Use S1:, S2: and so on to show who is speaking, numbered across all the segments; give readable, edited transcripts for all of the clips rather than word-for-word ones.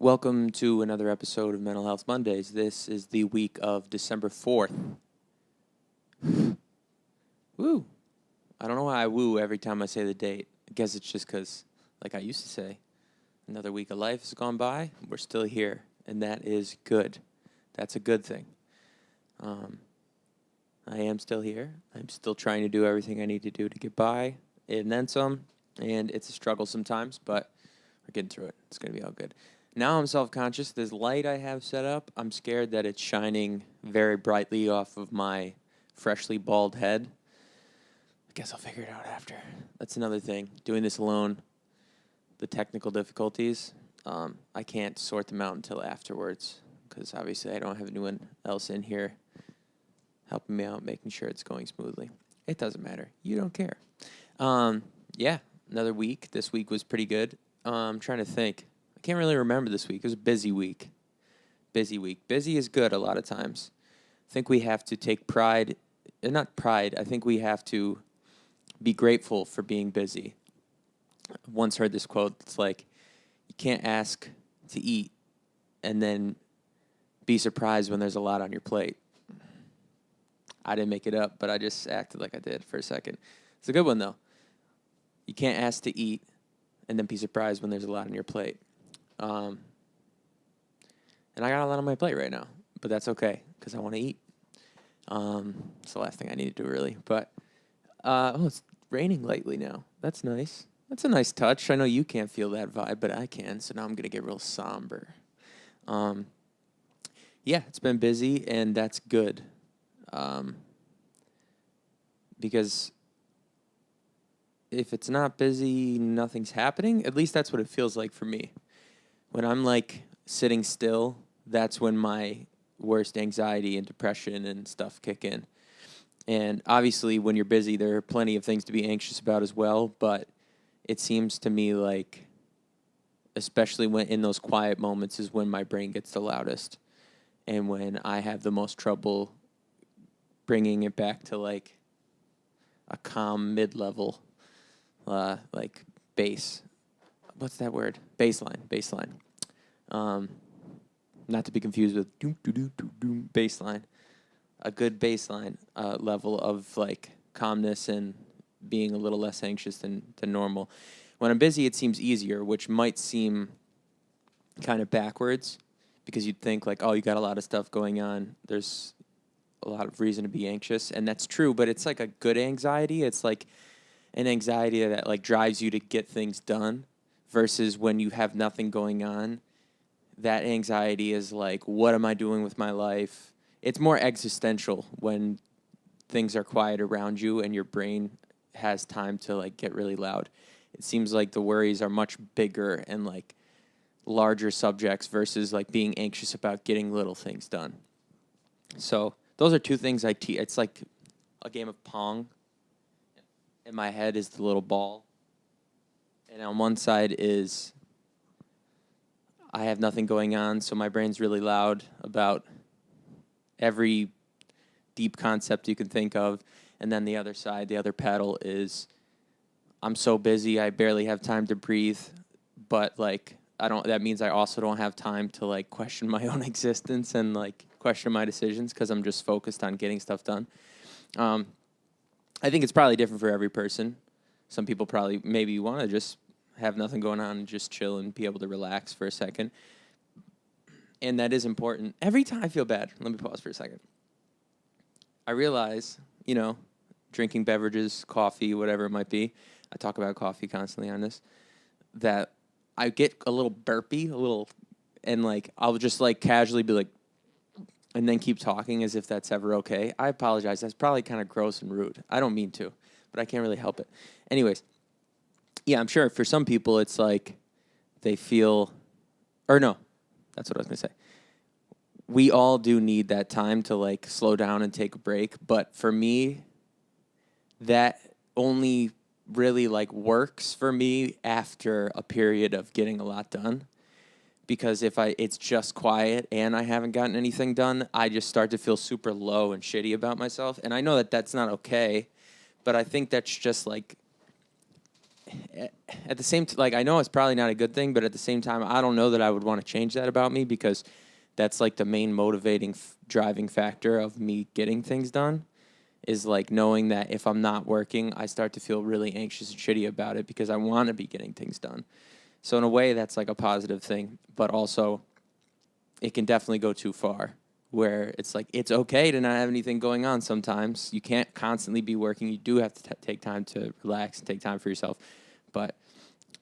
S1: Welcome to another episode of Mental Health Mondays. This is the week of December 4th. Woo! I don't know why I woo every time I say the date. I guess it's just because, like I used to say, another week of life has gone by. We're still here, and that is good. That's a good thing. I am still here. I'm still trying to do everything I need to do to get by, and then some. And it's a struggle sometimes, but we're getting through it. It's going to be all good. Now I'm self-conscious. This light I have set up, I'm scared that it's shining very brightly off of my freshly bald head. I guess I'll figure it out after. That's another thing. Doing this alone, the technical difficulties, I can't sort them out until afterwards because obviously I don't have anyone else in here helping me out, making sure it's going smoothly. It doesn't matter. You don't care. Yeah, another week. This week was pretty good. I'm trying to think. I can't really remember this week. It was a busy week. Busy is good a lot of times. I think we have to take pride, not pride, I think we have to be grateful for being busy. I once heard this quote. It's like, you can't ask to eat and then be surprised when there's a lot on your plate. I didn't make it up, but I just acted like I did for a second. It's a good one, though. You can't ask to eat and then be surprised when there's a lot on your plate. And I got a lot on my plate right now, but that's okay because I want to eat. It's the last thing I need to do, really. But, it's raining lately now. That's nice. That's a nice touch. I know you can't feel that vibe, but I can, so now I'm going to get real somber. Yeah, it's been busy, and that's good. Because if it's not busy, nothing's happening. At least that's what it feels like for me. When I'm, like, sitting still, that's when my worst anxiety and depression and stuff kick in. And obviously, when you're busy, there are plenty of things to be anxious about as well, but it seems to me like, especially when in those quiet moments, is when my brain gets the loudest and when I have the most trouble bringing it back to, like, a calm mid-level, like, bass. What's that word? Baseline. Not to be confused with doom, baseline. A good baseline level of, like, calmness and being a little less anxious than normal. When I'm busy, it seems easier, which might seem kind of backwards because you'd think, like, oh, you got a lot of stuff going on. There's a lot of reason to be anxious, and that's true, but it's like a good anxiety. It's like an anxiety that, like, drives you to get things done versus when you have nothing going on. That anxiety is like, what am I doing with my life? It's more existential when things are quiet around you and your brain has time to, like, get really loud. It seems like the worries are much bigger and, like, larger subjects versus, like, being anxious about getting little things done. So those are two things I teach. It's like a game of Pong. In my head is the little ball. And on one side is I have nothing going on, so my brain's really loud about every deep concept you can think of. And then the other side, the other paddle is I'm so busy I barely have time to breathe, but, like, that means I also don't have time to, like, question my own existence and, like, question my decisions because I'm just focused on getting stuff done. I think it's probably different for every person. Some people probably maybe want to just have nothing going on and just chill and be able to relax for a second. And that is important. Every time I feel bad, let me pause for a second. I realize, drinking beverages, coffee, whatever it might be, I talk about coffee constantly on this, that I get a little burpy, and, like, I'll just, like, casually be like, and then keep talking as if that's ever okay. I apologize. That's probably kind of gross and rude. I don't mean to, but I can't really help it. Anyways, yeah, I'm sure for some people it's like they feel, or no, that's what I was going to say. We all do need that time to, like, slow down and take a break. But for me, that only really, like, works for me after a period of getting a lot done. Because if it's just quiet and I haven't gotten anything done, I just start to feel super low and shitty about myself. And I know that that's not okay, but I think that's just, like, at the same like I know it's probably not a good thing, but at the same time, I don't know that I would want to change that about me, because that's like the main motivating driving factor of me getting things done, is like knowing that if I'm not working, I start to feel really anxious and shitty about it because I want to be getting things done. So in a way, that's like a positive thing, but also it can definitely go too far, where it's like it's okay to not have anything going on sometimes. You can't constantly be working. You do have to take time to relax and take time for yourself. But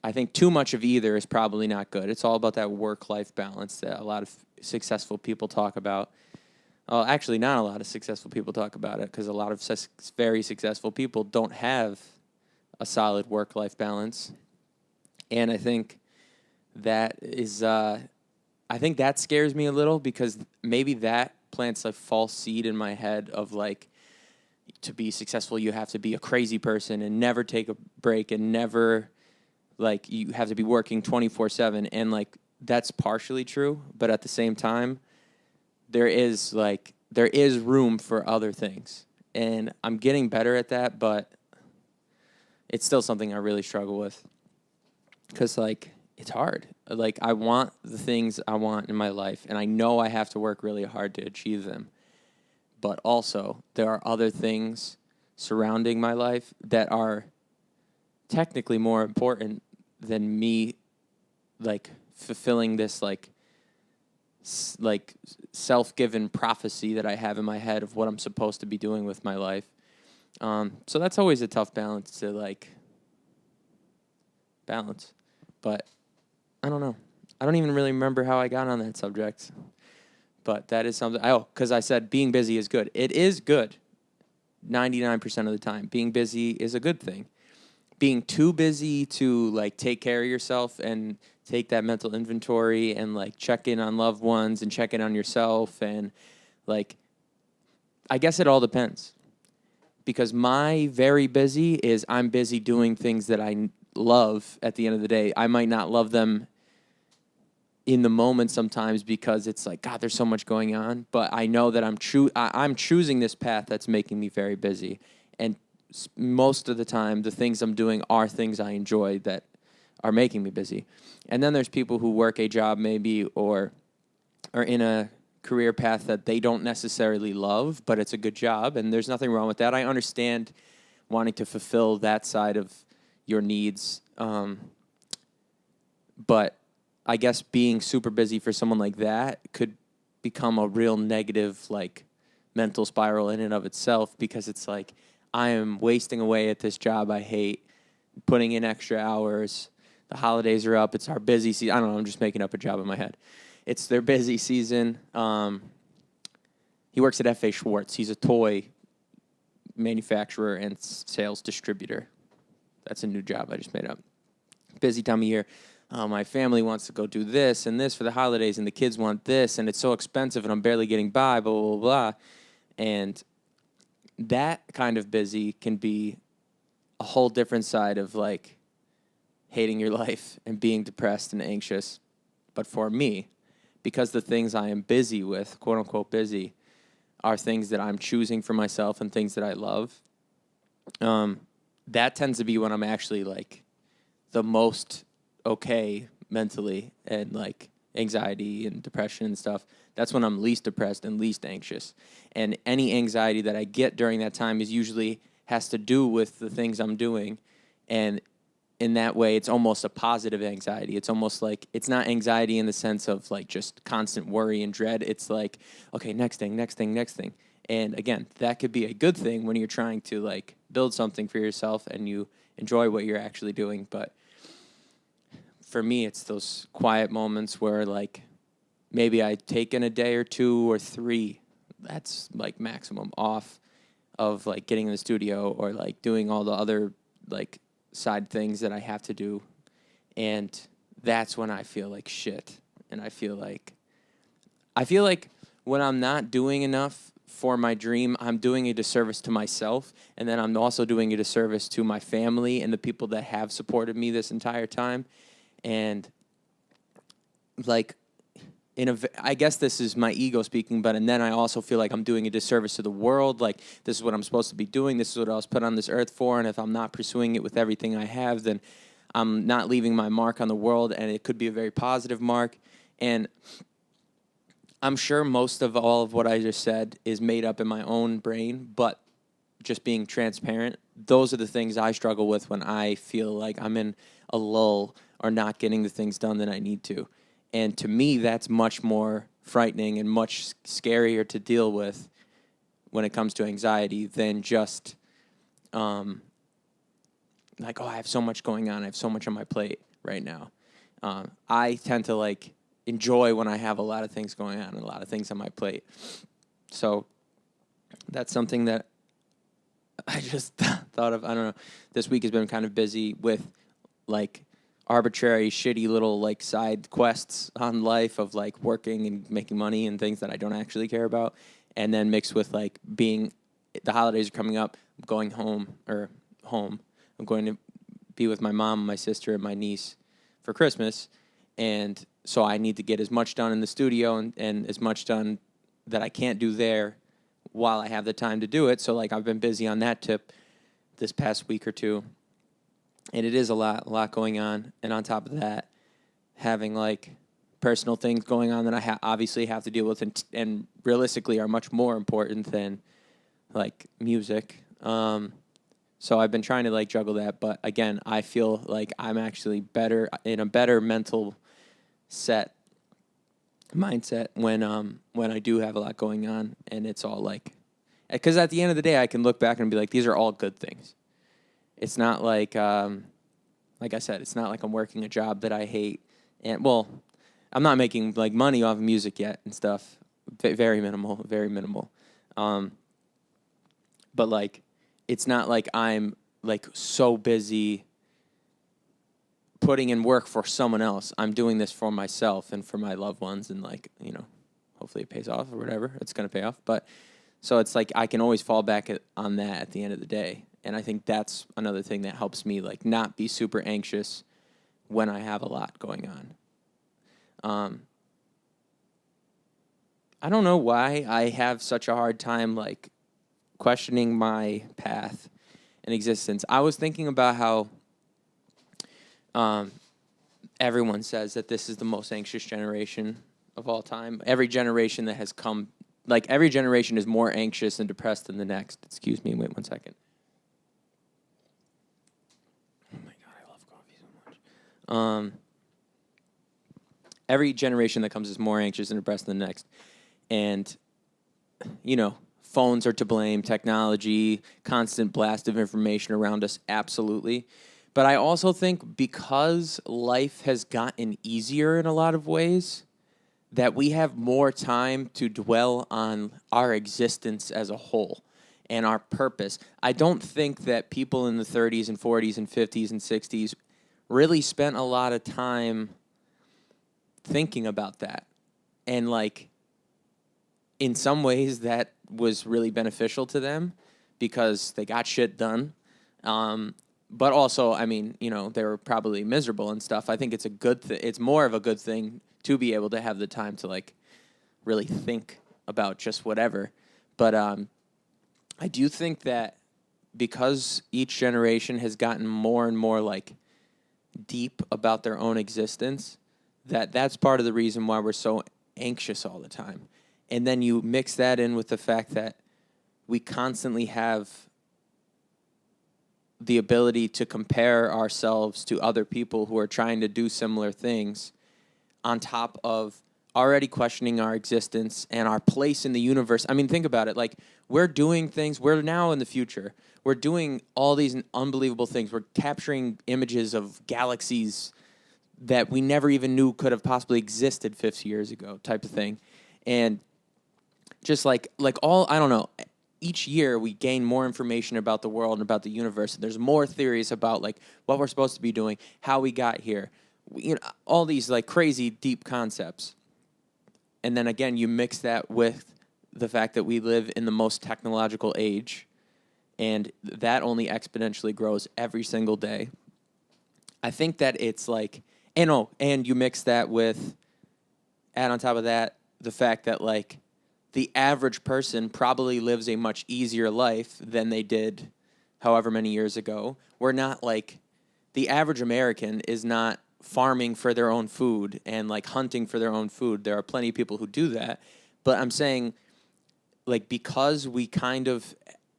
S1: I think too much of either is probably not good. It's all about that work-life balance that a lot of successful people talk about. Well, actually, not a lot of successful people talk about it, because a lot of very successful people don't have a solid work-life balance. And I think that is, I think that scares me a little, because maybe that plants a false seed in my head of like, to be successful, you have to be a crazy person and never take a break and never, like, you have to be working 24/7. And like, that's partially true. But at the same time, there is room for other things. And I'm getting better at that, but it's still something I really struggle with. Because, like, it's hard. Like, I want the things I want in my life, and I know I have to work really hard to achieve them. But also, there are other things surrounding my life that are technically more important than me, like, fulfilling this, like self-given prophecy that I have in my head of what I'm supposed to be doing with my life. So that's always a tough balance to, like, balance. But I don't know. I don't even really remember how I got on that subject. But that is something. Because I said being busy is good. It is good 99% of the time. Being busy is a good thing. Being too busy to, like, take care of yourself and take that mental inventory and, like, check in on loved ones and check in on yourself, and, like, I guess it all depends. Because my very busy is I'm busy doing things that I love at the end of the day. I might not love them in the moment sometimes because it's like, God, there's so much going on. But I know that I'm choosing this path that's making me very busy. And most of the time, the things I'm doing are things I enjoy that are making me busy. And then there's people who work a job maybe or are in a career path that they don't necessarily love, but it's a good job, and there's nothing wrong with that. I understand wanting to fulfill that side of your needs, but I guess being super busy for someone like that could become a real negative, like, mental spiral in and of itself, because it's like, I am wasting away at this job I hate, putting in extra hours. The holidays are up. It's our busy season. I don't know. I'm just making up a job in my head. It's their busy season. He works at F.A. Schwartz. He's a toy manufacturer and sales distributor. That's a new job I just made up. Busy time of year. My family wants to go do this and this for the holidays, and the kids want this, and it's so expensive, and I'm barely getting by, blah, blah, blah. And that kind of busy can be a whole different side of, like, hating your life and being depressed and anxious. But for me, because the things I am busy with, quote unquote busy, are things that I'm choosing for myself and things that I love, that tends to be when I'm actually, like, the most okay mentally, and, like, anxiety and depression and stuff. That's when I'm least depressed and least anxious. And any anxiety that I get during that time is usually has to do with the things I'm doing. And in that way, it's almost a positive anxiety. It's almost like, it's not anxiety in the sense of, like, just constant worry and dread. It's like, okay, next thing, next thing, next thing. And again, that could be a good thing when you're trying to, like, build something for yourself and you enjoy what you're actually doing. But for me, it's those quiet moments where, like, maybe I've taken a day or 2 or 3, that's, like, maximum off of, like, getting in the studio or, like, doing all the other, like, side things that I have to do. And that's when I feel like shit. And I feel like when I'm not doing enough for my dream, I'm doing a disservice to myself. And then I'm also doing a disservice to my family and the people that have supported me this entire time. And, like, I guess this is my ego speaking, and then I also feel like I'm doing a disservice to the world. Like, this is what I'm supposed to be doing. This is what I was put on this earth for. And if I'm not pursuing it with everything I have, then I'm not leaving my mark on the world, and it could be a very positive mark. And I'm sure most of all of what I just said is made up in my own brain, but just being transparent, those are the things I struggle with when I feel like I'm in a lull or not getting the things done that I need to. And to me, that's much more frightening and much scarier to deal with when it comes to anxiety than just like, oh, I have so much going on. I have so much on my plate right now. I tend to like enjoy when I have a lot of things going on and a lot of things on my plate. So that's something that I just thought of. I don't know. This week has been kind of busy with like arbitrary, shitty little like side quests on life of like working and making money and things that I don't actually care about. And then mixed with like being, the holidays are coming up, I'm going home. I'm going to be with my mom, my sister, and my niece for Christmas. And so I need to get as much done in the studio and as much done that I can't do there while I have the time to do it. So like I've been busy on that tip this past week or two. And it is a lot going on. And on top of that, having like personal things going on that I obviously have to deal with and realistically are much more important than like music. So I've been trying to like juggle that, but again, I feel like I'm actually in a better mental mindset when I do have a lot going on, and it's all like, because at the end of the day, I can look back and be like, these are all good things. It's not like I said, it's not like I'm working a job that I hate, and well, I'm not making like money off of music yet and stuff. Very minimal, very minimal. But like, it's not like I'm like so busy putting in work for someone else. I'm doing this for myself and for my loved ones, and like, you know, hopefully it pays off or whatever. It's going to pay off. But so it's like I can always fall back on that at the end of the day. And I think that's another thing that helps me like not be super anxious when I have a lot going on. I don't know why I have such a hard time like questioning my path and existence. I was thinking about how everyone says that this is the most anxious generation of all time. Every generation that has come, like every generation is more anxious and depressed than the next. Excuse me, wait 1 second. Oh my God, I love coffee so much. Every generation that comes is more anxious and depressed than the next. And, you know, phones are to blame, technology, constant blast of information around us, absolutely. But I also think because life has gotten easier in a lot of ways, that we have more time to dwell on our existence as a whole and our purpose. I don't think that people in the 30s and 40s and 50s and 60s really spent a lot of time thinking about that. And like, in some ways that was really beneficial to them because they got shit done. But also, I mean, you know, they were probably miserable and stuff. I think it's a good it's more of a good thing to be able to have the time to like really think about just whatever. But I do think that because each generation has gotten more and more like deep about their own existence, that's part of the reason why we're so anxious all the time. And then you mix that in with the fact that we constantly have the ability to compare ourselves to other people who are trying to do similar things on top of already questioning our existence and our place in the universe. I mean, think about it. Like, we're doing things. We're now in the future. We're doing all these unbelievable things. We're capturing images of galaxies that we never even knew could have possibly existed 50 years ago, type of thing. And just like all, I don't know, each year we gain more information about the world and about the universe. And there's more theories about like what we're supposed to be doing, how we got here, you know, all these like crazy deep concepts. And then again, you mix that with the fact that we live in the most technological age, and that only exponentially grows every single day. I think that it's like, and you mix that with, add on top of that, the fact that like the average person probably lives a much easier life than they did however many years ago. We're not like the average American is not farming for their own food and like hunting for their own food. There are plenty of people who do that. But I'm saying, like, because we kind of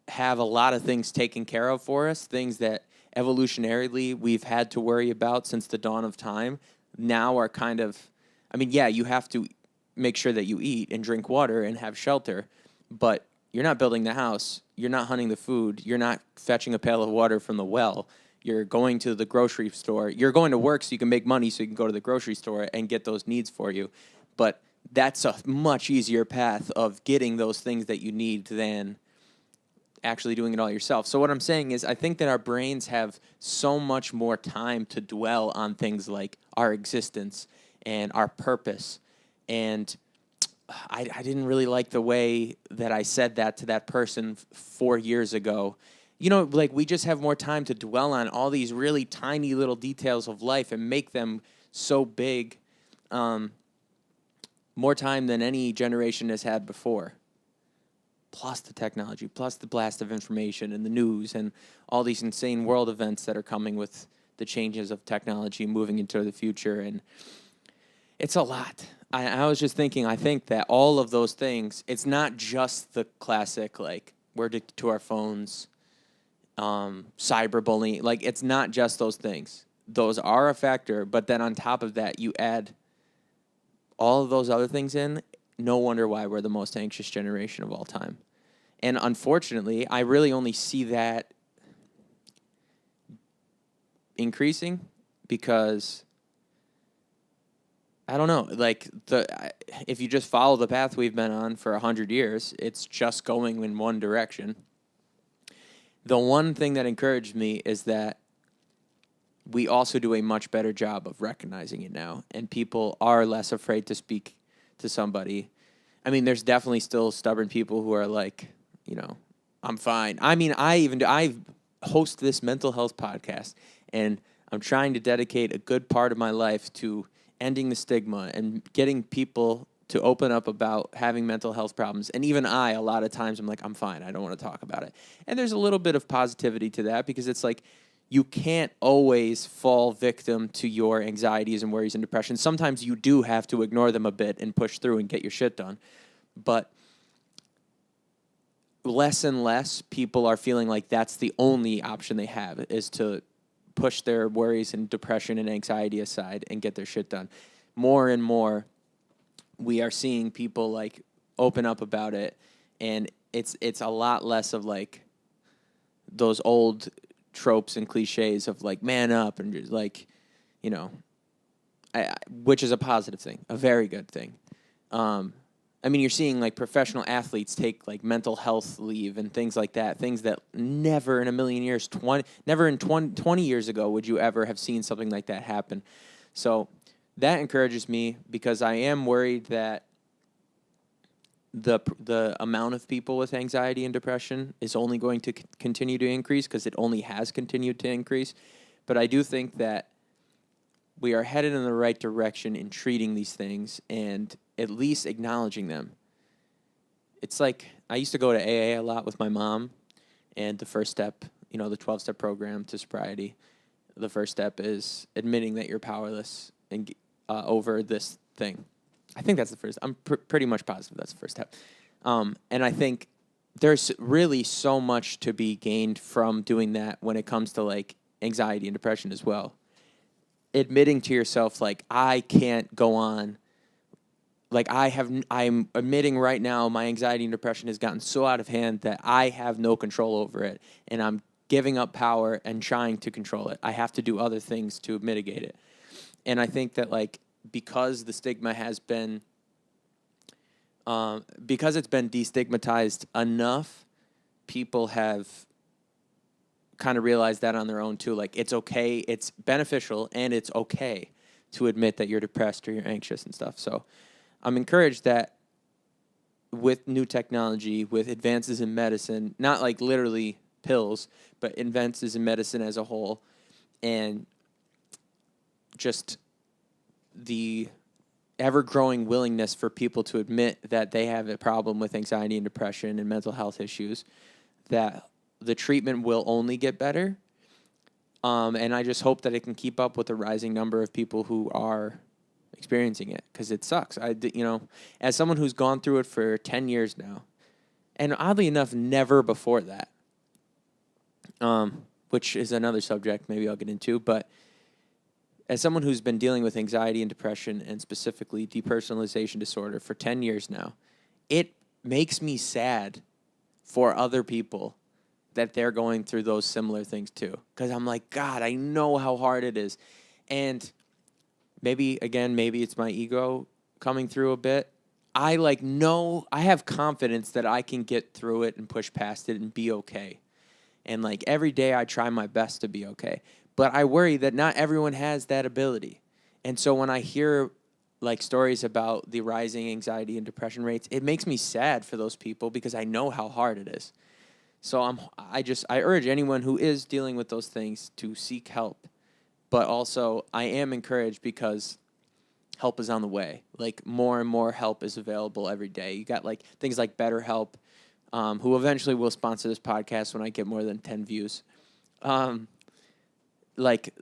S1: have a lot of things taken care of for us, things that evolutionarily we've had to worry about since the dawn of time, now are kind of, I mean, yeah, you have to make sure that you eat and drink water and have shelter, but you're not building the house, you're not hunting the food, you're not fetching a pail of water from the well, you're going to the grocery store, you're going to work so you can make money so you can go to the grocery store and get those needs for you. But that's a much easier path of getting those things that you need than actually doing it all yourself. So what I'm saying is I think that our brains have so much more time to dwell on things like our existence and our purpose. And I didn't really like the way that I said that to that person 4 years ago. You know, like, we just have more time to dwell on all these really tiny little details of life and make them so big, more time than any generation has had before. Plus the technology, plus the blast of information and the news and all these insane world events that are coming with the changes of technology moving into the future. And it's a lot. I was just thinking, I think that all of those things, it's not just the classic, like, we're addicted to our phones, cyberbullying. Like, it's not just those things. Those are a factor, but then on top of that, you add all of those other things in. No wonder why we're the most anxious generation of all time. And unfortunately, I really only see that increasing because, I don't know, like, if you just follow the path we've been on for 100 years, it's just going in one direction. The one thing that encouraged me is that we also do a much better job of recognizing it now, and people are less afraid to speak to somebody. I mean, there's definitely still stubborn people who are like, you know, I'm fine. I mean, I host this mental health podcast, and I'm trying to dedicate a good part of my life to ending the stigma and getting people to open up about having mental health problems. And even a lot of times I'm like, I'm fine. I don't want to talk about it. And there's a little bit of positivity to that because it's like, you can't always fall victim to your anxieties and worries and depression. Sometimes you do have to ignore them a bit and push through and get your shit done. But less and less people are feeling like that's the only option they have, is to push their worries and depression and anxiety aside and get their shit done. More and more, we are seeing people like open up about it, and it's a lot less of like those old tropes and cliches of like man up and just like, you know, which is a positive thing, a very good thing. I mean, you're seeing like professional athletes take like mental health leave and things like that, things that never in a million years, 20 years ago would you ever have seen something like that happen. So that encourages me because I am worried that the amount of people with anxiety and depression is only going to continue to increase because it only has continued to increase. But I do think that we are headed in the right direction in treating these things and at least acknowledging them. It's like I used to go to AA a lot with my mom, and the first step, you know, the 12-step program to sobriety, the first step is admitting that you're powerless and over this thing. I think that's the first. I'm pretty much positive that's the first step. And I think there's really so much to be gained from doing that when it comes to like anxiety and depression as well. Admitting to yourself, like, I can't go on. Like, I'm admitting right now my anxiety and depression has gotten so out of hand that I have no control over it, and I'm giving up power and trying to control it. I have to do other things to mitigate it. And I think that, like, because the stigma has been, because it's been destigmatized enough, people have kind of realized that on their own too. Like, it's okay, it's beneficial, and it's okay to admit that you're depressed or you're anxious and stuff. So I'm encouraged that with new technology, with advances in medicine, not like literally pills, but advances in medicine as a whole, and just the ever-growing willingness for people to admit that they have a problem with anxiety and depression and mental health issues, that the treatment will only get better. And I just hope that it can keep up with the rising number of people who are experiencing it, because it sucks. As someone who's gone through it for 10 years now, and oddly enough, never before that, which is another subject maybe I'll get into, but as someone who's been dealing with anxiety and depression, and specifically depersonalization disorder, for 10 years now, it makes me sad for other people that they're going through those similar things too. Because I'm like, God, I know how hard it is. And maybe it's my ego coming through a bit. I have confidence that I can get through it and push past it and be okay. And like every day I try my best to be okay. But I worry that not everyone has that ability. And so when I hear like stories about the rising anxiety and depression rates, it makes me sad for those people because I know how hard it is. So I urge anyone who is dealing with those things to seek help. But also I am encouraged because help is on the way. Like more and more help is available every day. You got like things like BetterHelp, who eventually will sponsor this podcast when I get more than 10 views. Like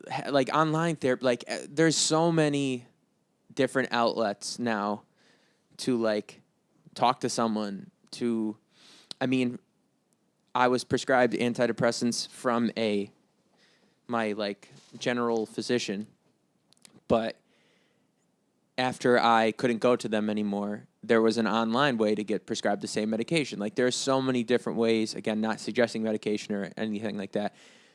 S1: online therapy, there's so many different outlets now to like talk to someone I was prescribed antidepressants from my like general physician, but after I couldn't go to them anymore, there was an online way to get prescribed the same medication. Like there are so many different ways, again, not suggesting medication or anything like that,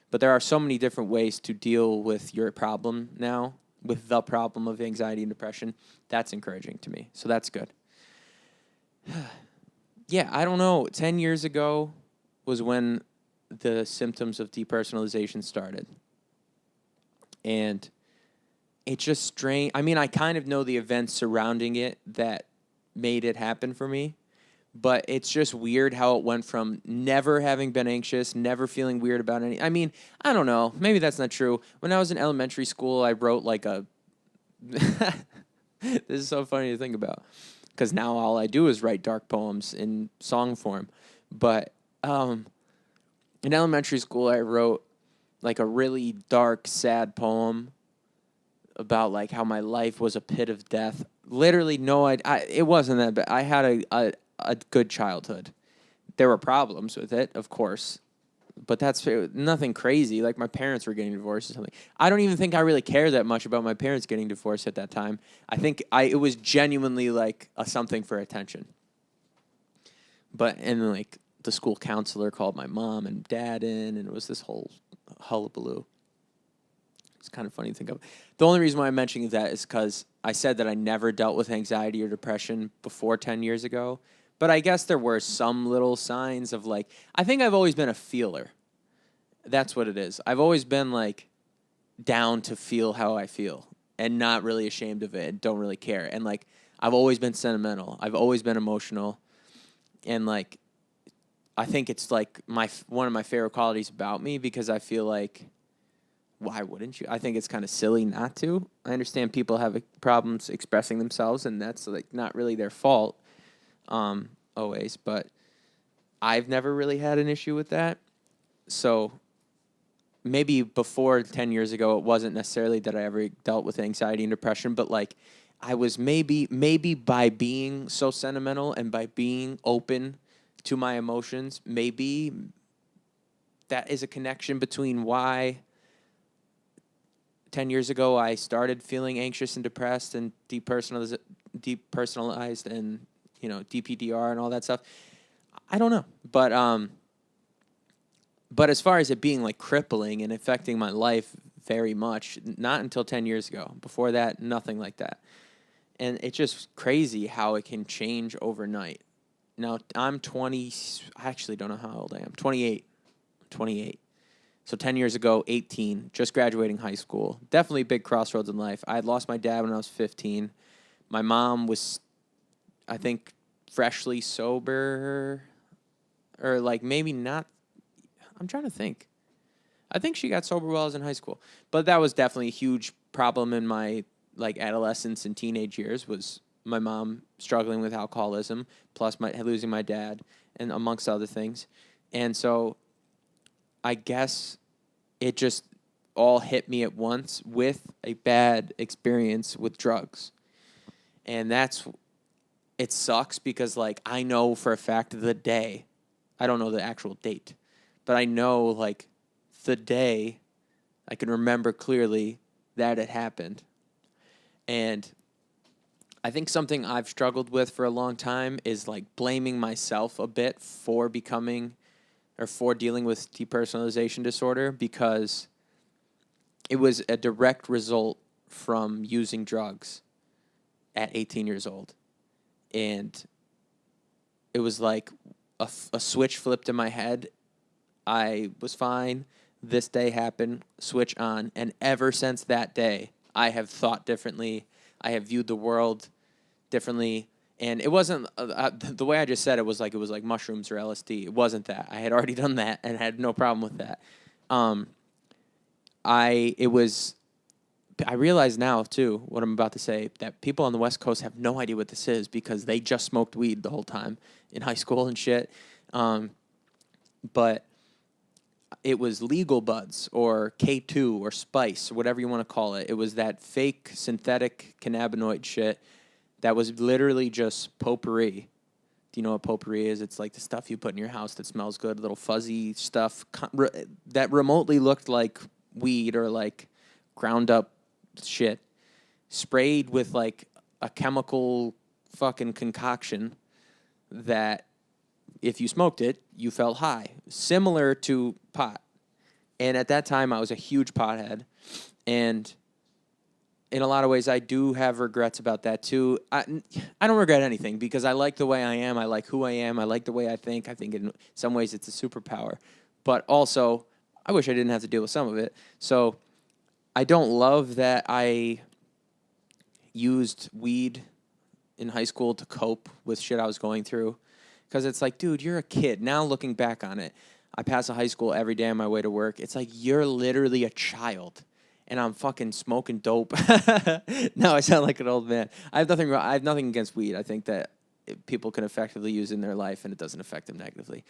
S1: but there are so many different ways to deal with your problem now, with the problem of anxiety and depression. That's encouraging to me. So that's good. Yeah, I don't know. 10 years ago was when the symptoms of depersonalization started. And it's just strange. I mean, I kind of know the events surrounding it that made it happen for me. But it's just weird how it went from never having been anxious, never feeling weird about any. I mean, I don't know. Maybe that's not true. When I was in elementary school, I wrote like a. This is so funny to think about, because now all I do is write dark poems in song form. But in elementary school, I wrote like a really dark, sad poem about like how my life was a pit of death. Literally, no, it wasn't that bad. I had a good childhood. There were problems with it, of course, but that's nothing crazy. Like my parents were getting divorced or something. I don't even think I really care that much about my parents getting divorced at that time. I think it was genuinely like something for attention. And then like the school counselor called my mom and dad in, and it was this whole hullabaloo. It's kind of funny to think of. The only reason why I'm mentioning that is because I said that I never dealt with anxiety or depression before 10 years ago. But I guess there were some little signs of like, I think I've always been a feeler. That's what it is. I've always been like down to feel how I feel and not really ashamed of it and don't really care. And like, I've always been sentimental. I've always been emotional. And like, I think it's like one of my favorite qualities about me, because I feel like, why wouldn't you? I think it's kind of silly not to. I understand people have problems expressing themselves, and that's like not really their fault always, but I've never really had an issue with that. So maybe before 10 years ago, it wasn't necessarily that I ever dealt with anxiety and depression, but like I was maybe by being so sentimental and by being open to my emotions, maybe that is a connection between why 10 years ago I started feeling anxious and depressed and depersonalized and, DPDR and all that stuff. I don't know. But as far as it being like crippling and affecting my life very much, not until 10 years ago. Before that, nothing like that. And it's just crazy how it can change overnight. Now, I'm 20. I actually don't know how old I am. 28. 28. So 10 years ago, 18, just graduating high school. Definitely big crossroads in life. I had lost my dad when I was 15. My mom was, I think, freshly sober, or like maybe not. I'm trying to think. I think she got sober while I was in high school. But that was definitely a huge problem in my like adolescence and teenage years, was my mom struggling with alcoholism, plus losing my dad, and amongst other things. And so I guess it just all hit me at once with a bad experience with drugs. And it sucks because, like, I know for a fact the day, I don't know the actual date, but I know, like, the day, I can remember clearly that it happened. And I think something I've struggled with for a long time is, like, blaming myself a bit for becoming or for dealing with depersonalization disorder, because it was a direct result from using drugs at 18 years old. And it was like a switch flipped in my head. I was fine. This day happened, switch on. And ever since that day, I have thought differently. I have viewed the world differently. And it wasn't the way I just said it was like mushrooms or LSD. It wasn't that. I had already done that and had no problem with that. I realize now, too, what I'm about to say, that people on the West Coast have no idea what this is because they just smoked weed the whole time in high school and shit. But it was legal buds or K2 or spice, whatever you want to call it. It was that fake synthetic cannabinoid shit that was literally just potpourri. Do you know what potpourri is? It's like the stuff you put in your house that smells good, little fuzzy stuff that remotely looked like weed or like ground up shit, sprayed with like a chemical fucking concoction that if you smoked it, you felt high, similar to pot. And at that time, I was a huge pothead. And in a lot of ways, I do have regrets about that, too. I don't regret anything because I like the way I am. I like who I am. I like the way I think. I think in some ways it's a superpower. But also, I wish I didn't have to deal with some of it. So I don't love that I used weed in high school to cope with shit I was going through. Because it's like, dude, you're a kid. Now looking back on it, I pass a high school every day on my way to work. It's like, you're literally a child. And I'm fucking smoking dope. Now I sound like an old man. I have nothing against weed. I think that people can effectively use in their life and it doesn't affect them negatively.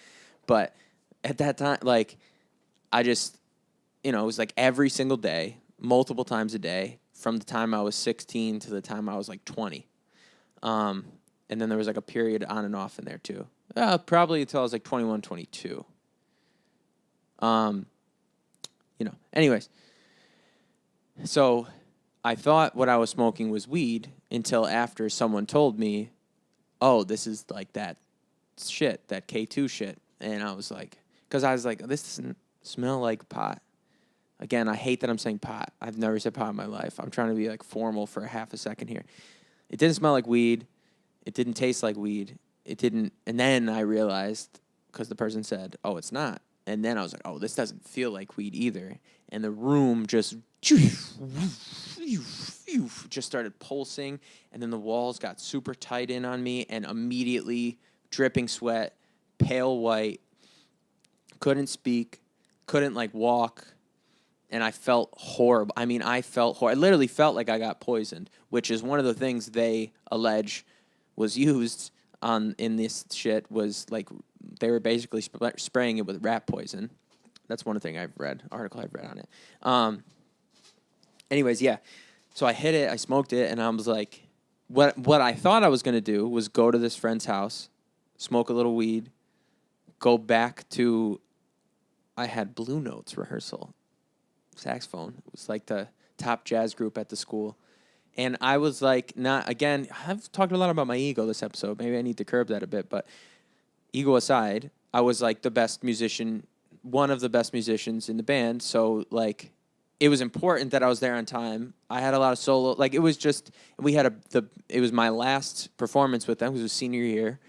S1: But at that time, like, I just, it was like every single day, multiple times a day, from the time I was 16 to the time I was like 20. And then there was like a period on and off in there too. Probably until I was like 21, 22. Anyways. So I thought what I was smoking was weed until after someone told me, oh, this is like that shit, that K2 shit. And I was like, because I was like, this doesn't smell like pot. Again, I hate that I'm saying pot. I've never said pot in my life. I'm trying to be like formal for a half a second here. It didn't smell like weed. It didn't taste like weed. It didn't. And then I realized, because the person said, oh, it's not. And then I was like, oh, this doesn't feel like weed either. And the room just started pulsing. And then the walls got super tight in on me. And immediately, dripping sweat, pale white, couldn't speak, couldn't like walk. And I felt horrible. I mean, I felt horrible. I literally felt like I got poisoned, which is one of the things they allege was used in this shit. Was like they were basically spraying it with rat poison. That's one thing article I've read on it. Anyways, yeah. So I hit it, I smoked it, and I was like, what I thought I was going to do was go to this friend's house, smoke a little weed, go back to, I had Blue Notes rehearsal. Saxophone. It was like the top jazz group at the school. And I was like, I've talked a lot about my ego this episode. Maybe I need to curb that a bit. But ego aside, I was like the best musician, one of the best musicians in the band. So like, it was important that I was there on time. I had a lot of solo. Like it was just, it was my last performance with them. It was senior year.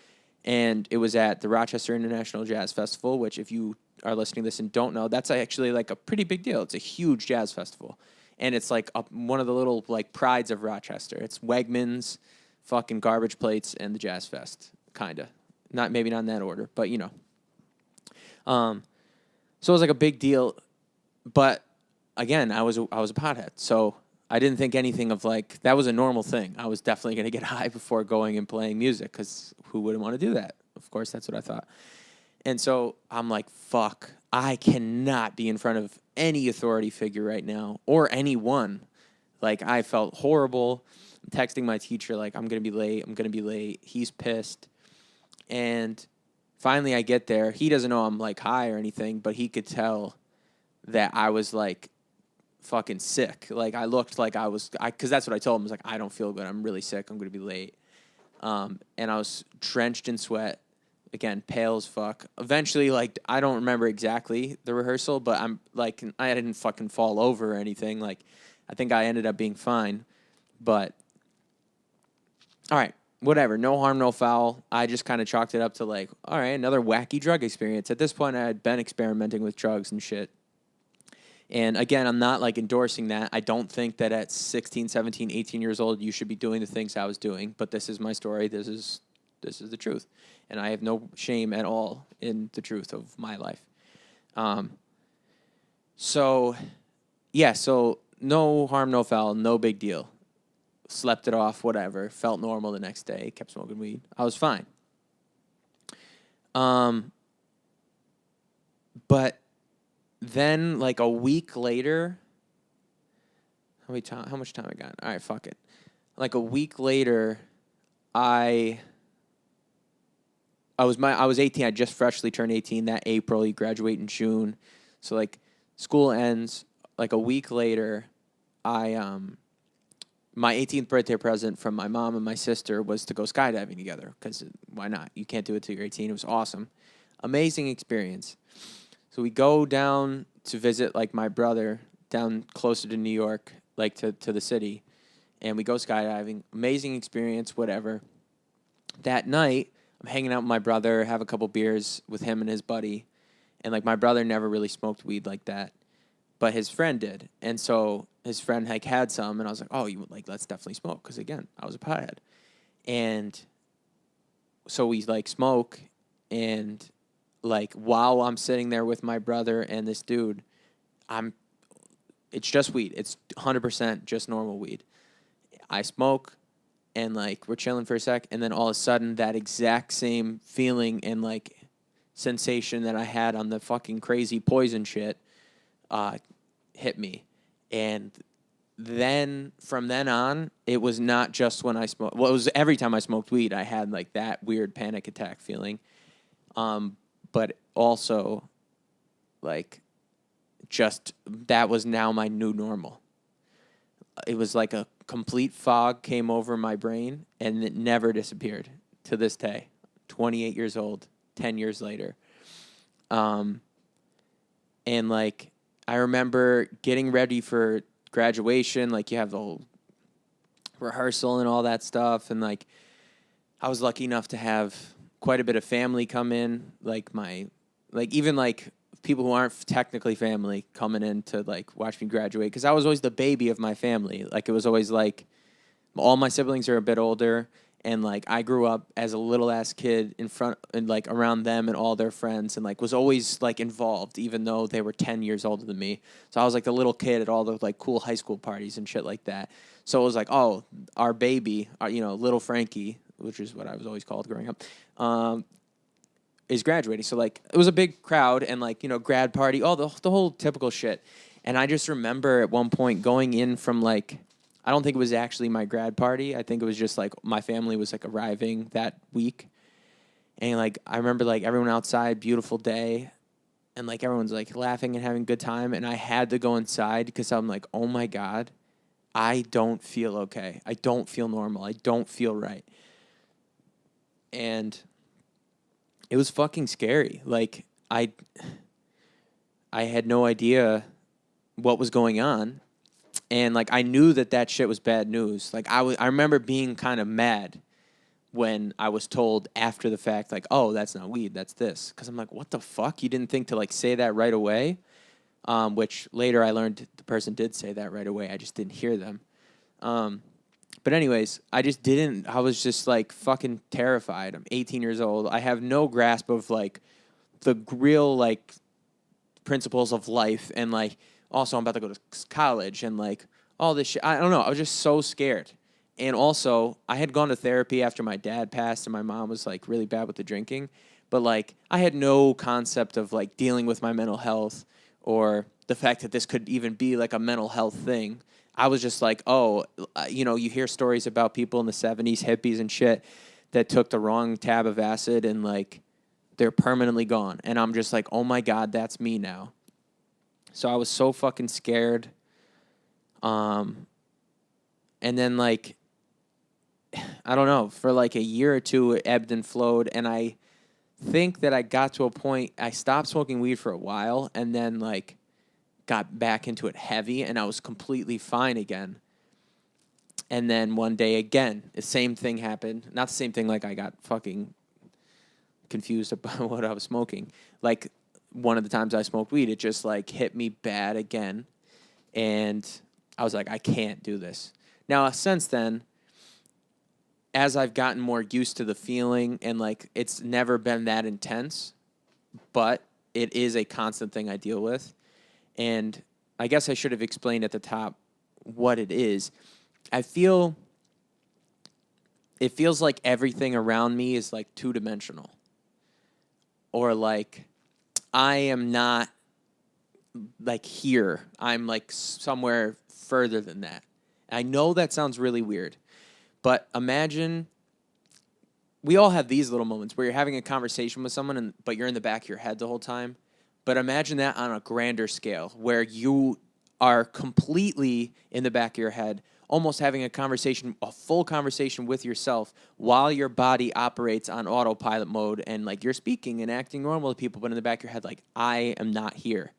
S1: And it was at the Rochester International Jazz Festival, which if you are listening to this and don't know, that's actually like a pretty big deal. It's a huge jazz festival. And it's like one of the little like prides of Rochester. It's Wegmans, fucking Garbage Plates, and the Jazz Fest, kind of. Maybe not in that order, but you know. So it was like a big deal. But again, I was a pothead. So I didn't think anything of like, that was a normal thing. I was definitely going to get high before going and playing music because who wouldn't want to do that? Of course, that's what I thought. And so I'm like, fuck, I cannot be in front of any authority figure right now or anyone. Like, I felt horrible. I'm texting my teacher, like, I'm going to be late. I'm going to be late. He's pissed. And finally I get there. He doesn't know I'm, like, high or anything, but he could tell that I was, like, fucking sick. Like, I looked like I was, because that's what I told him. I was like, I don't feel good. I'm really sick. I'm going to be late. And I was drenched in sweat. Again, pale as fuck. Eventually, like, I don't remember exactly the rehearsal, but I'm, like, I didn't fucking fall over or anything. Like, I think I ended up being fine. But, all right, whatever. No harm, no foul. I just kind of chalked it up to, like, all right, another wacky drug experience. At this point, I had been experimenting with drugs and shit. And again, I'm not like endorsing that. I don't think that at 16, 17, 18 years old, you should be doing the things I was doing. But this is my story. This is the truth. And I have no shame at all in the truth of my life. So no harm, no foul, no big deal. Slept it off, whatever. Felt normal the next day. Kept smoking weed. I was fine. But then, like a week later, how much time I got? All right, fuck it. Like a week later, I was 18. I just freshly turned 18 that April. You graduate in June, so like school ends. Like a week later, my 18th birthday present from my mom and my sister was to go skydiving together. Because why not? You can't do it till you're 18. It was awesome, amazing experience. So we go down to visit like my brother down closer to New York, like to the city, and we go skydiving. Amazing experience, whatever. That night, I'm hanging out with my brother, have a couple beers with him and his buddy, and like my brother never really smoked weed like that, but his friend did, and so his friend like had some, and I was like, oh, you like let's definitely smoke, because again, I was a pothead, and so we like smoke, and like while I'm sitting there with my brother and this dude, it's just weed. It's 100% just normal weed. I smoke, and like we're chilling for a sec, and then all of a sudden that exact same feeling and like sensation that I had on the fucking crazy poison shit hit me. And then from then on, it was not just when I smoked. Well, it was every time I smoked weed, I had like that weird panic attack feeling. But also, like, just that was now my new normal. It was like a complete fog came over my brain, and it never disappeared to this day. 28 years old, 10 years later. And, like, I remember getting ready for graduation. Like, you have the whole rehearsal and all that stuff. And, like, I was lucky enough to have quite a bit of family come in. Like, even, like, people who aren't technically family coming in to, like, watch me graduate. Because I was always the baby of my family. Like, it was always, like, all my siblings are a bit older. And, like, I grew up as a little-ass kid in front and, like, around them and all their friends. And, like, was always, like, involved, even though they were 10 years older than me. So I was, like, the little kid at all the, like, cool high school parties and shit like that. So it was like, oh, our baby, little Frankie, which is what I was always called growing up, is graduating. So, like, it was a big crowd and, like, grad party, all the whole typical shit. And I just remember at one point going in from, like, I don't think it was actually my grad party. I think it was just, like, my family was, like, arriving that week. And, like, I remember, like, everyone outside, beautiful day. And, like, everyone's, like, laughing and having a good time. And I had to go inside because I'm like, oh, my God, I don't feel okay. I don't feel normal. I don't feel right. And it was fucking scary. Like, I had no idea what was going on. And, like, I knew that shit was bad news. Like, I remember being kind of mad when I was told after the fact, like, oh, that's not weed, that's this. Because I'm like, what the fuck? You didn't think to, like, say that right away? Which later I learned the person did say that right away. I just didn't hear them. But anyways, I was just, like, fucking terrified. I'm 18 years old. I have no grasp of, like, the real, like, principles of life. And, like, also I'm about to go to college and, like, all this shit. I don't know. I was just so scared. And also, I had gone to therapy after my dad passed and my mom was, like, really bad with the drinking. But like, I had no concept of like dealing with my mental health or the fact that this could even be like a mental health thing. I was just like, oh, you hear stories about people in the 70s, hippies and shit, that took the wrong tab of acid and like they're permanently gone. And I'm just like, oh my God, that's me now. So I was so fucking scared. And then like, I don't know, for like a year or two, it ebbed and flowed. And I think that I got to a point, I stopped smoking weed for a while and then like got back into it heavy and I was completely fine again. And then one day again, the same thing happened. Not the same thing, like I got fucking confused about what I was smoking. Like one of the times I smoked weed, it just like hit me bad again. And I was like, I can't do this. Now, since then, as I've gotten more used to the feeling and like it's never been that intense, but it is a constant thing I deal with. And I guess I should have explained at the top what it is. It feels like everything around me is like two-dimensional. Or like I am not like here. I'm like somewhere further than that. I know that sounds really weird, but imagine we all have these little moments where you're having a conversation with someone, but you're in the back of your head the whole time. But imagine that on a grander scale where you are completely in the back of your head, almost having a full conversation with yourself while your body operates on autopilot mode and like you're speaking and acting normal to people, but in the back of your head, like, I am not here.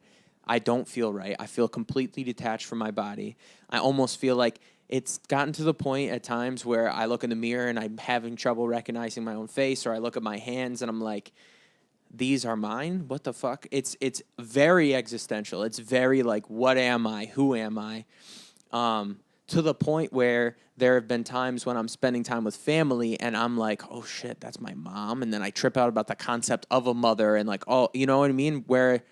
S1: I don't feel right. I feel completely detached from my body. I almost feel like it's gotten to the point at times where I look in the mirror and I'm having trouble recognizing my own face, or I look at my hands and I'm like, these are mine? What the fuck? It's very existential. It's very like, what am I? Who am I? To the point where there have been times when I'm spending time with family and I'm like, oh shit, that's my mom. And then I trip out about the concept of a mother and like, oh, you know what I mean? Where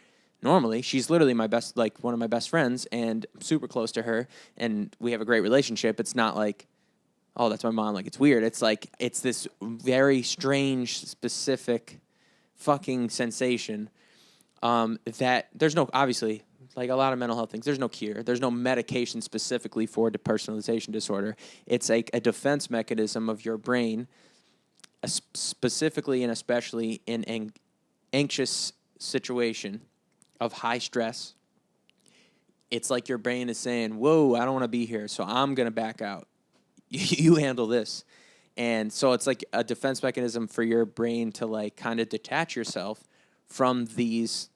S1: normally she's literally one of my best friends and I'm super close to her and we have a great relationship. It's not like, oh, that's my mom. Like, it's weird. It's like, it's this very strange, specific fucking sensation that there's no, obviously, like a lot of mental health things, there's no cure. There's no medication specifically for depersonalization disorder. It's like a defense mechanism of your brain, specifically and especially in an anxious situation of high stress. It's like your brain is saying, whoa, I don't want to be here, so I'm going to back out. You handle this. And so it's like a defense mechanism for your brain to like kind of detach yourself from these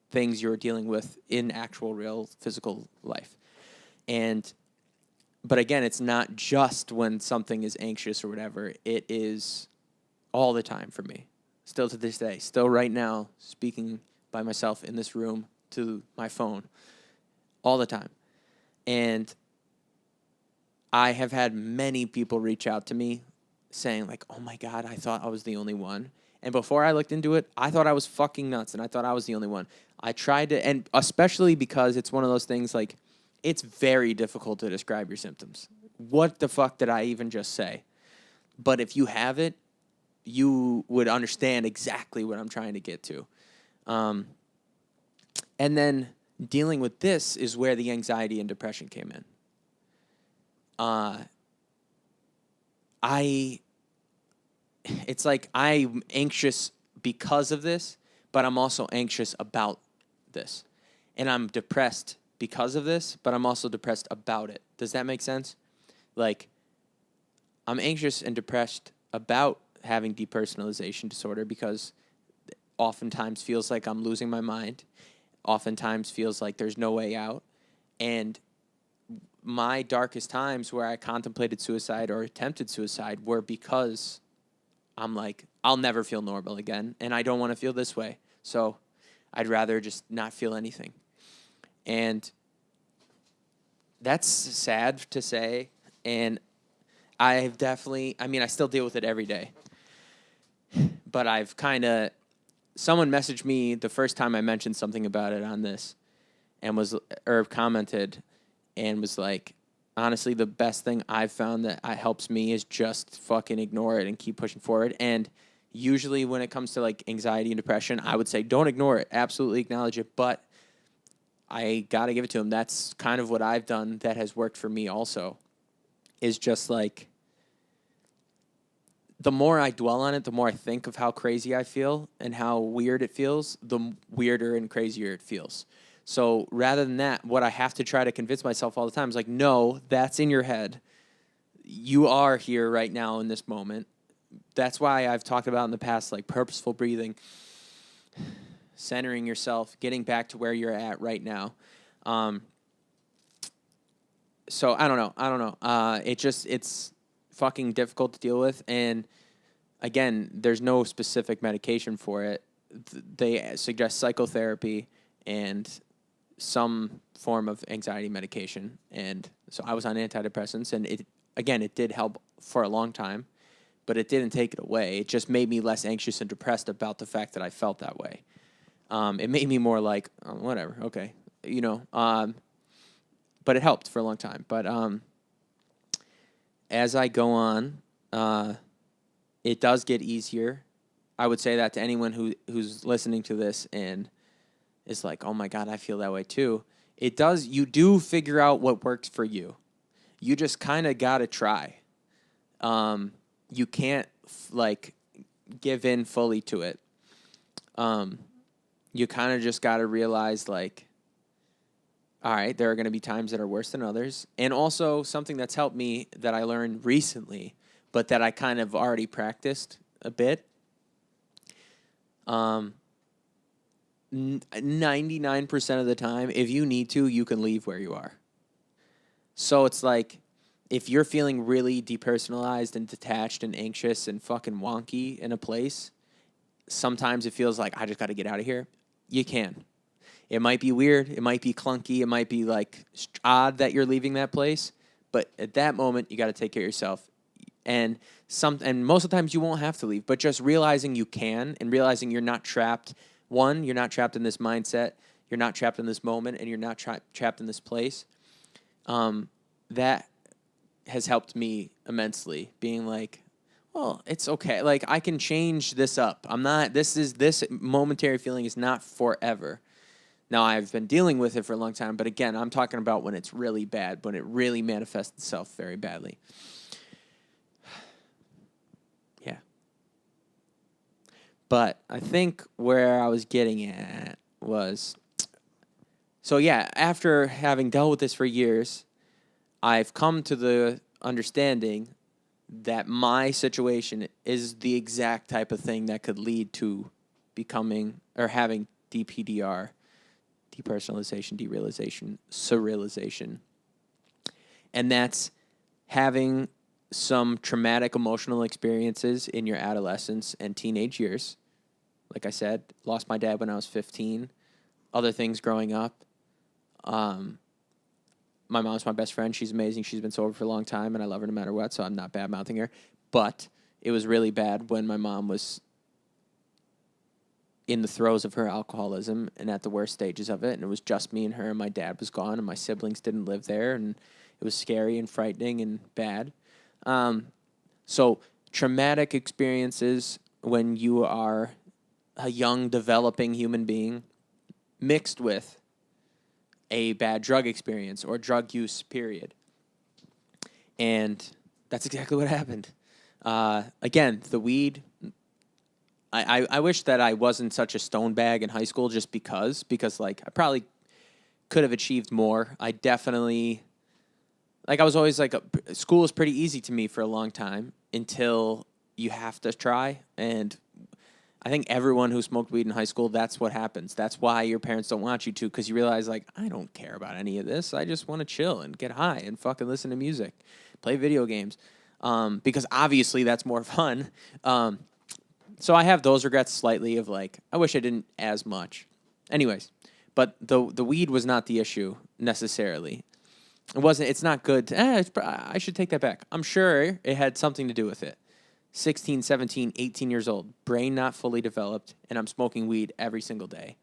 S1: things you're dealing with in actual real physical life. But again, it's not just when something is anxious or whatever. It is all the time for me. Still to this day. Still right now, speaking by myself in this room to my phone. All the time. And I have had many people reach out to me saying like, oh my God, I thought I was the only one. And before I looked into it, I thought I was fucking nuts and I thought I was the only one. I tried to, and especially because it's one of those things like, it's very difficult to describe your symptoms. What the fuck did I even just say? But if you have it, you would understand exactly what I'm trying to get to. And then dealing with this is where the anxiety and depression came in. It's like I'm anxious because of this, but I'm also anxious about this. And I'm depressed because of this, but I'm also depressed about it. Does that make sense? Like, I'm anxious and depressed about having depersonalization disorder because oftentimes feels like I'm losing my mind. Oftentimes feels like there's no way out. And my darkest times where I contemplated suicide or attempted suicide were because I'm like, I'll never feel normal again, and I don't want to feel this way. So I'd rather just not feel anything. And that's sad to say, and I still deal with it every day. But I've someone messaged me the first time I mentioned something about it on this and commented and was like, honestly, the best thing I've found that helps me is just fucking ignore it and keep pushing forward. And Usually when it comes to like anxiety and depression, I would say don't ignore it. Absolutely acknowledge it. But I got to give it to him. That's kind of what I've done that has worked for me also, is just like the more I dwell on it, the more I think of how crazy I feel and how weird it feels, the weirder and crazier it feels. So rather than that, what I have to try to convince myself all the time is like, no, that's in your head. You are here right now in this moment. That's why I've talked about in the past, like purposeful breathing, centering yourself, getting back to where you're at right now. So I don't know. It's fucking difficult to deal with. And again, there's no specific medication for it. They suggest psychotherapy and some form of anxiety medication. And so I was on antidepressants, and it did help for a long time, but it didn't take it away. It just made me less anxious and depressed about the fact that I felt that way. It made me more like, oh, whatever, okay, but it helped for a long time. But as I go on, it does get easier. I would say that to anyone who's listening to this and is like, oh my God, I feel that way too. It does. You do figure out what works for you. You just kind of got to try. You can't give in fully to it. You kind of just got to realize like, all right, there are going to be times that are worse than others. And also something that's helped me that I learned recently, but that I kind of already practiced a bit. 99% of the time, if you need to, you can leave where you are. So it's like, if you're feeling really depersonalized and detached and anxious and fucking wonky in a place, sometimes it feels like, I just got to get out of here. You can. It might be weird. It might be clunky. It might be like odd that you're leaving that place. But at that moment, you got to take care of yourself. And most of the times you won't have to leave, but just realizing you can and realizing you're not trapped. One, you're not trapped in this mindset. You're not trapped in this moment, and you're not trapped in this place. That has helped me immensely, being like, well, it's okay. Like, I can change this up. This momentary feeling is not forever. Now, I've been dealing with it for a long time, but again, I'm talking about when it's really bad, when it really manifests itself very badly. Yeah. But I think where I was getting at was, so yeah, after having dealt with this for years, I've come to the understanding that my situation is the exact type of thing that could lead to becoming or having DPDR, depersonalization, derealization, surrealization. And that's having some traumatic emotional experiences in your adolescence and teenage years. Like I said, lost my dad when I was 15. Other things growing up. My mom's my best friend. She's amazing. She's been sober for a long time, and I love her no matter what, so I'm not bad-mouthing her. But it was really bad when my mom was in the throes of her alcoholism and at the worst stages of it, and it was just me and her, and my dad was gone, and my siblings didn't live there, and it was scary and frightening and bad. So traumatic experiences when you are a young, developing human being mixed with a bad drug experience or drug use, period. And that's exactly what happened. Again, the weed, I wish that I wasn't such a stone bag in high school just because like I probably could have achieved more. I definitely, like I was always like, school was pretty easy to me for a long time until you have to try. And I think everyone who smoked weed in high school, that's what happens. That's why your parents don't want you to, because you realize, like, I don't care about any of this. I just want to chill and get high and fucking listen to music, play video games, because obviously that's more fun. So I have those regrets slightly of, like, I wish I didn't as much. Anyways, but the weed was not the issue necessarily. It wasn't. It's not good. I should take that back. I'm sure it had something to do with it. 16, 17, 18 years old, brain not fully developed, and I'm smoking weed every single day,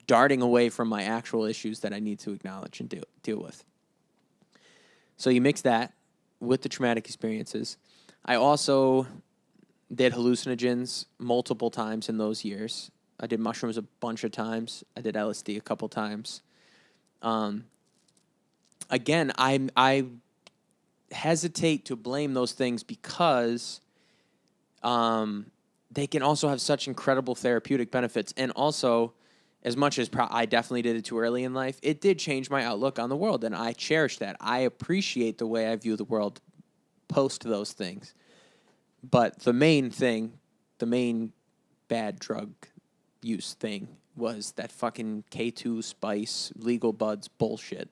S1: darting away from my actual issues that I need to acknowledge and deal with. So you mix that with the traumatic experiences. I also Did hallucinogens multiple times in those years. I did mushrooms a bunch of times. I did LSD a couple times. Again, I hesitate to blame those things because they can also have such incredible therapeutic benefits. And also, as much as I definitely did it too early in life, it did change my outlook on the world, and I cherish that. I appreciate the way I view the world post those things. But the main bad drug use thing was that fucking K2 Spice, Legal Buds bullshit.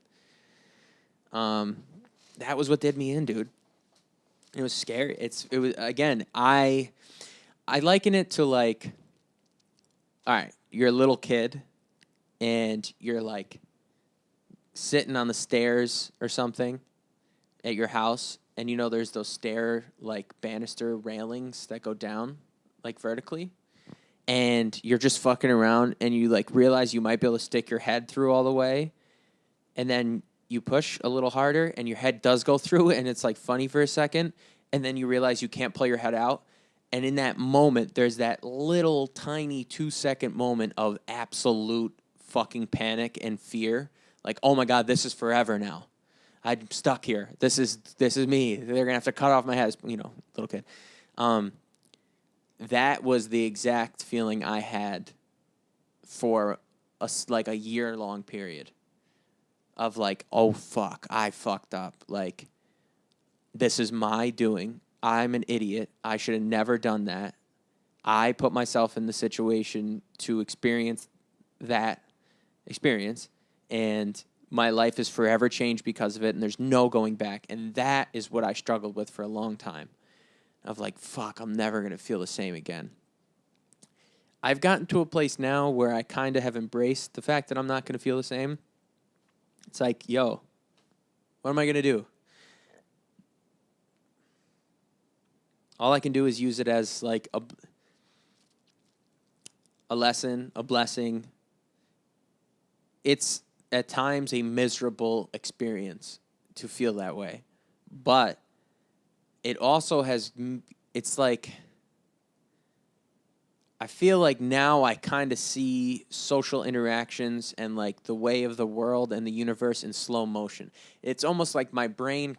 S1: That was what did me in, dude. It was scary. It was, again, I liken it to like, all right, you're a little kid and you're like sitting on the stairs or something at your house, and you know there's those stair like banister railings that go down like vertically, and you're just fucking around and you like realize you might be able to stick your head through all the way, and then you push a little harder and your head does go through and it's like funny for a second, and then you realize you can't pull your head out. And in that moment, there's that little tiny 2-second moment of absolute fucking panic and fear. Like, oh my God, this is forever now. I'm stuck here. This is me. They're gonna have to cut off my head. You know, little kid. That was the exact feeling I had for a year-long period of like, oh fuck, I fucked up. Like, this is my doing. I'm an idiot. I should have never done that. I put myself in the situation to experience that experience, and my life is forever changed because of it, and there's no going back. And that is what I struggled with for a long time. Of like, fuck, I'm never going to feel the same again. I've gotten to a place now where I kind of have embraced the fact that I'm not going to feel the same. It's like, yo, what am I going to do? All I can do is use it as like a lesson, a blessing. It's at times a miserable experience to feel that way. But it also it's like, I feel like now I kind of see social interactions and like the way of the world and the universe in slow motion. It's almost like my brain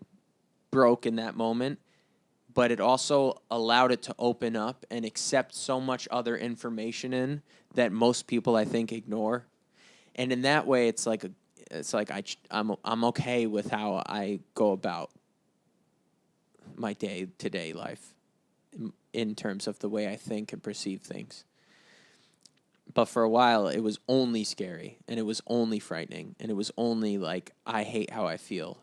S1: broke in that moment, but it also allowed it to open up and accept so much other information in that most people, I think, ignore. And in that way, it's like I'm okay with how I go about my day-to-day life in terms of the way I think and perceive things. But for a while, it was only scary, and it was only frightening, and it was only like, I hate how I feel.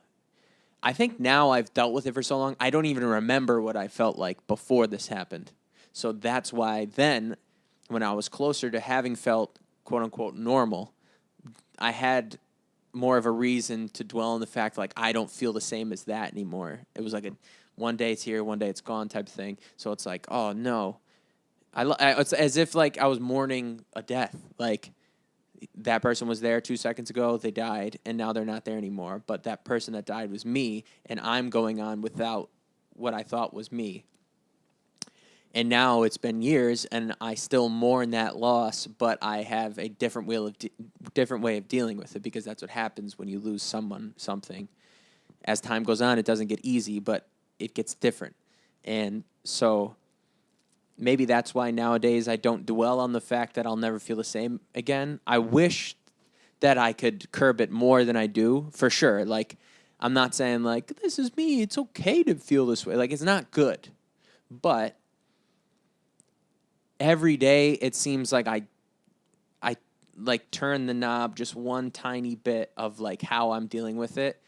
S1: I think now I've dealt with it for so long, I don't even remember what I felt like before this happened. So that's why then, when I was closer to having felt, quote-unquote, normal, I had more of a reason to dwell on the fact, like, I don't feel the same as that anymore. It was like one day it's here, one day it's gone type of thing. So it's like, oh, no. It's as if, like, I was mourning a death. Like, that person was there 2 seconds ago, they died, and now they're not there anymore. But that person that died was me, and I'm going on without what I thought was me. And now it's been years, and I still mourn that loss, but I have a different way of dealing with it, because that's what happens when you lose something. As time goes on, it doesn't get easy, but it gets different. And so maybe that's why nowadays I don't dwell on the fact that I'll never feel the same again. I wish that I could curb it more than I do, for sure. Like, I'm not saying, like, this is me, it's okay to feel this way. Like, it's not good. But every day it seems like I like turn the knob just one tiny bit of like how I'm dealing with it,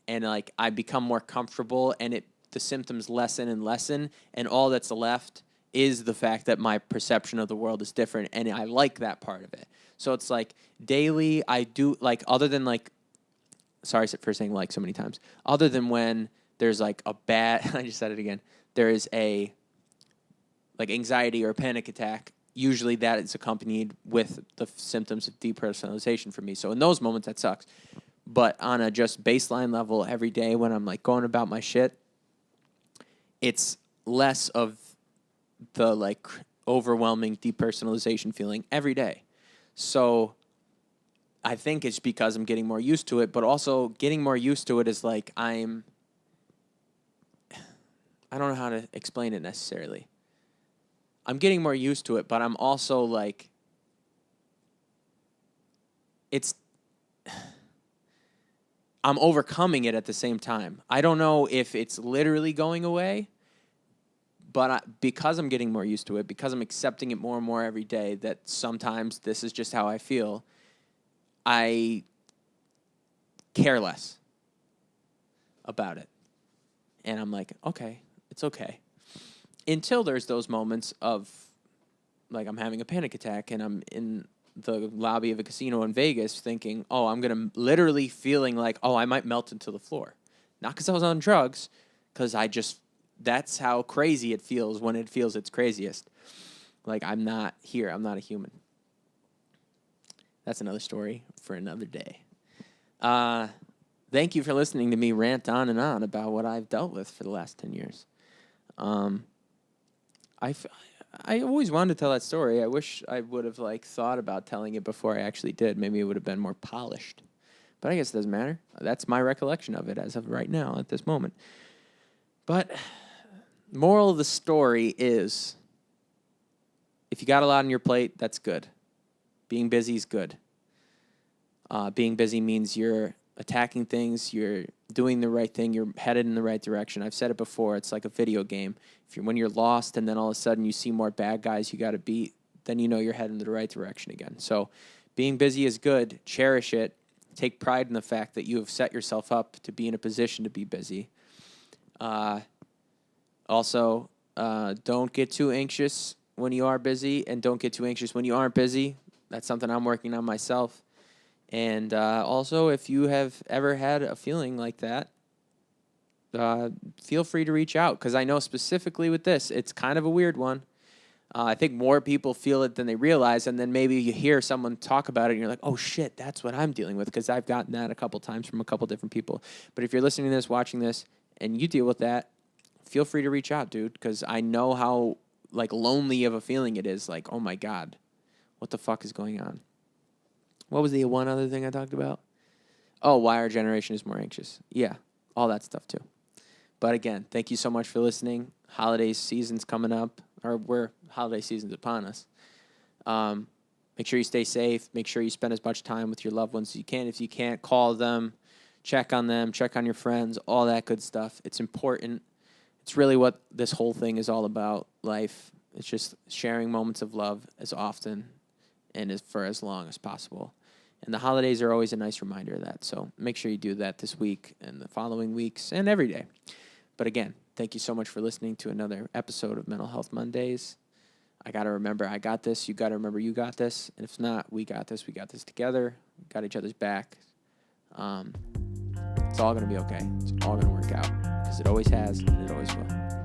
S1: and like I become more comfortable, and the symptoms lessen and lessen, and all that's left is the fact that my perception of the world is different, and I like that part of it. So it's like daily I do, like, other than like, sorry for saying like so many times, other than when there's like a bad I just said it again, there is a like anxiety or a panic attack, usually that is accompanied with the symptoms of depersonalization for me. So in those moments, that sucks. But on a just baseline level, every day when I'm like going about my shit, it's less of the like overwhelming depersonalization feeling every day. So I think it's because I'm getting more used to it, but also getting more used to it is like I don't know how to explain it necessarily. I'm getting more used to it, but I'm also like, I'm overcoming it at the same time. I don't know if it's literally going away, but because I'm getting more used to it, because I'm accepting it more and more every day, that sometimes this is just how I feel, I care less about it. And I'm like, okay, it's okay. Until there's those moments of, like, I'm having a panic attack and I'm in the lobby of a casino in Vegas thinking, oh, I'm going to literally feeling like, oh, I might melt into the floor. Not because I was on drugs, because that's how crazy it feels when it feels its craziest. Like, I'm not here. I'm not a human. That's another story for another day. Thank you for listening to me rant on and on about what I've dealt with for the last 10 years. I always wanted to tell that story. I wish I would have thought about telling it before I actually did. Maybe it would have been more polished. But I guess it doesn't matter. That's my recollection of it as of right now at this moment. But moral of the story is, if you got a lot on your plate, that's good. Being busy is good. Being busy means you're attacking things, you're doing the right thing, you're headed in the right direction. I've said it before, it's like a video game. When you're lost and then all of a sudden you see more bad guys you got to beat, then you know you're heading in the right direction again. So being busy is good. Cherish it. Take pride in the fact that you have set yourself up to be in a position to be busy. Also, don't get too anxious when you are busy, and don't get too anxious when you aren't busy. That's something I'm working on myself. And also, if you have ever had a feeling like that, feel free to reach out, because I know specifically with this, it's kind of a weird one. I think more people feel it than they realize, and then maybe you hear someone talk about it, and you're like, oh, shit, that's what I'm dealing with, because I've gotten that a couple times from a couple different people. But if you're listening to this, watching this, and you deal with that, feel free to reach out, dude, because I know how lonely of a feeling it is. Like, oh, my God, what the fuck is going on? What was the one other thing I talked about? Oh, why our generation is more anxious. Yeah, all that stuff too. But again, thank you so much for listening. Holiday season's coming up, or holiday season's upon us. Make sure you stay safe. Make sure you spend as much time with your loved ones as you can. If you can't, call them, check on them, check on your friends, all that good stuff. It's important. It's really what this whole thing is all about, life. It's just sharing moments of love as often and for as long as possible. And the holidays are always a nice reminder of that. So make sure you do that this week and the following weeks and every day. But again, thank you so much for listening to another episode of Mental Health Mondays. I got to remember I got this. You got to remember you got this. And if not, we got this. We got this together. We got each other's back. It's all going to be okay. It's all going to work out, because it always has and it always will.